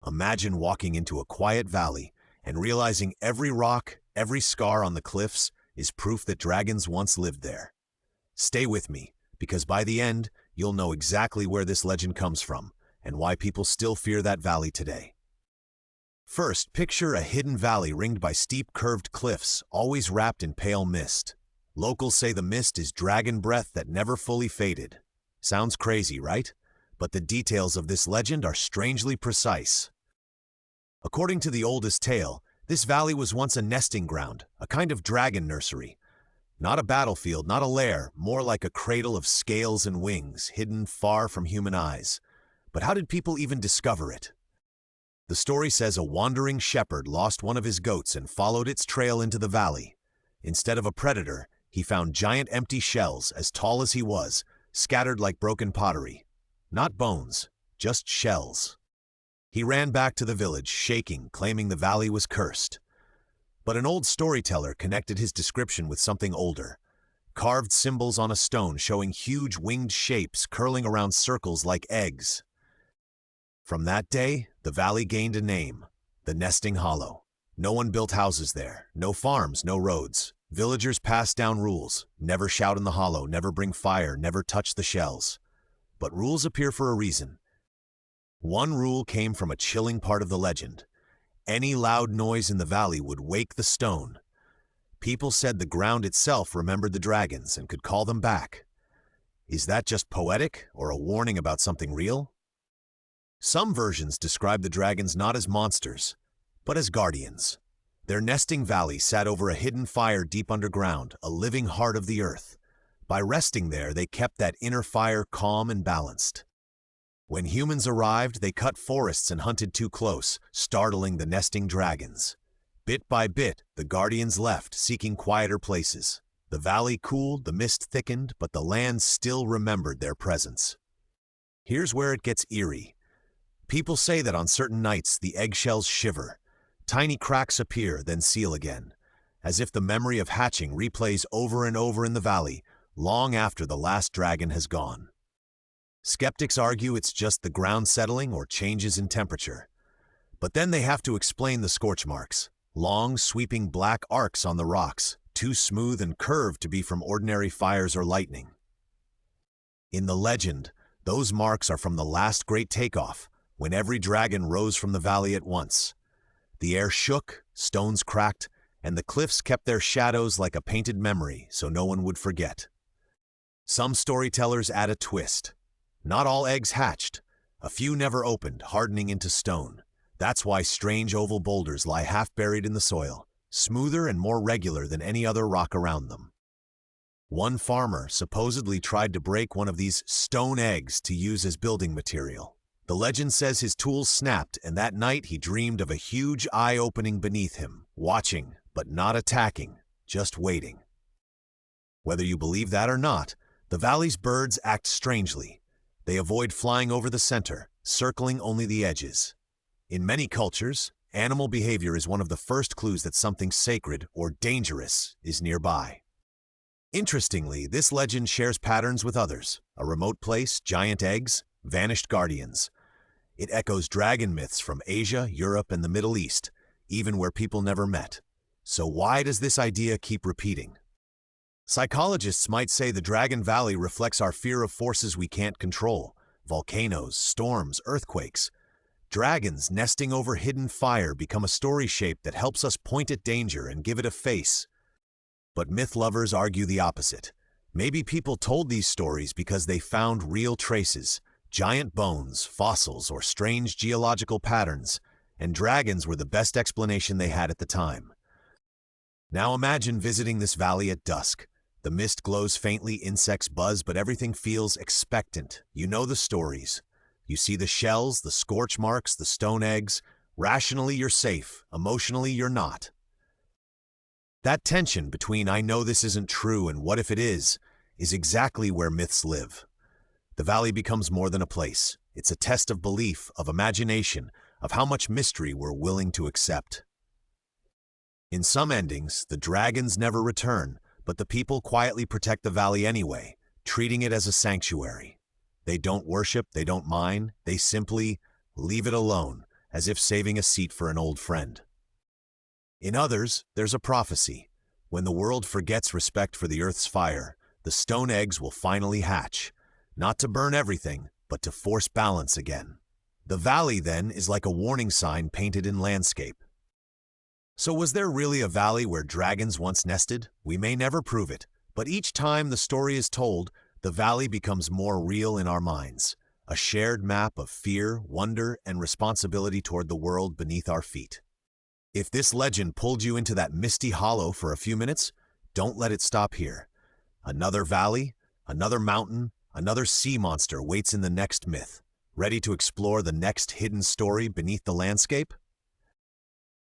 Imagine walking into a quiet valley and realizing every rock, every scar on the cliffs is proof that dragons once lived there. Stay with me, because by the end, you'll know exactly where this legend comes from and why people still fear that valley today. First, picture a hidden valley ringed by steep curved cliffs, always wrapped in pale mist. Locals say the mist is dragon breath that never fully faded. Sounds crazy, right? But the details of this legend are strangely precise. According to the oldest tale, this valley was once a nesting ground, a kind of dragon nursery. Not a battlefield, not a lair, more like a cradle of scales and wings, hidden far from human eyes. But how did people even discover it? The story says a wandering shepherd lost one of his goats and followed its trail into the valley. Instead of a predator, he found giant empty shells as tall as he was, scattered like broken pottery. Not bones, just shells. He ran back to the village, shaking, claiming the valley was cursed. But an old storyteller connected his description with something older. Carved symbols on a stone showing huge winged shapes curling around circles like eggs. From that day, the valley gained a name, the Nesting Hollow. No one built houses there, no farms, no roads. Villagers passed down rules: never shout in the hollow, never bring fire, never touch the shells. But rules appear for a reason. One rule came from a chilling part of the legend. Any loud noise in the valley would wake the stone. People said the ground itself remembered the dragons and could call them back. Is that just poetic or a warning about something real? Some versions describe the dragons not as monsters, but as guardians. Their nesting valley sat over a hidden fire deep underground, a living heart of the earth. By resting there, they kept that inner fire calm and balanced. When humans arrived, they cut forests and hunted too close, startling the nesting dragons. Bit by bit, the guardians left, seeking quieter places. The valley cooled, the mist thickened, but the land still remembered their presence. Here's where it gets eerie. People say that on certain nights, the eggshells shiver. Tiny cracks appear, then seal again, as if the memory of hatching replays over and over in the valley, long after the last dragon has gone. Skeptics argue it's just the ground settling or changes in temperature. But then they have to explain the scorch marks, long, sweeping black arcs on the rocks, too smooth and curved to be from ordinary fires or lightning. In the legend, those marks are from the last great takeoff, when every dragon rose from the valley at once. The air shook, stones cracked, and the cliffs kept their shadows like a painted memory so no one would forget. Some storytellers add a twist. Not all eggs hatched. A few never opened, hardening into stone. That's why strange oval boulders lie half-buried in the soil, smoother and more regular than any other rock around them. One farmer supposedly tried to break one of these stone eggs to use as building material. The legend says his tools snapped, and that night he dreamed of a huge eye opening beneath him, watching, but not attacking, just waiting. Whether you believe that or not, the valley's birds act strangely. They avoid flying over the center, circling only the edges. In many cultures, animal behavior is one of the first clues that something sacred or dangerous is nearby. Interestingly, this legend shares patterns with others: a remote place, giant eggs, vanished guardians. It echoes dragon myths from Asia, Europe, and the Middle East, even where people never met. So why does this idea keep repeating? Psychologists might say the Dragon Valley reflects our fear of forces we can't control: volcanoes, storms, earthquakes. Dragons nesting over hidden fire become a story shape that helps us point at danger and give it a face. But myth lovers argue the opposite. Maybe people told these stories because they found real traces, giant bones, fossils, or strange geological patterns, and dragons were the best explanation they had at the time. Now imagine visiting this valley at dusk. The mist glows faintly, insects buzz, but everything feels expectant. You know the stories. You see the shells, the scorch marks, the stone eggs. Rationally, you're safe. Emotionally, you're not. That tension between "I know this isn't true" and "what if it is" exactly where myths live. The valley becomes more than a place. It's a test of belief, of imagination, of how much mystery we're willing to accept. In some endings, the dragons never return, but the people quietly protect the valley anyway, treating it as a sanctuary. They don't worship, they don't mine, they simply leave it alone, as if saving a seat for an old friend. In others, there's a prophecy. When the world forgets respect for the Earth's fire, the stone eggs will finally hatch, not to burn everything, but to force balance again. The valley, then, is like a warning sign painted in landscape. So was there really a valley where dragons once nested? We may never prove it, but each time the story is told, the valley becomes more real in our minds, a shared map of fear, wonder, and responsibility toward the world beneath our feet. If this legend pulled you into that misty hollow for a few minutes, don't let it stop here. Another valley, another mountain, another sea monster waits in the next myth, ready to explore the next hidden story beneath the landscape?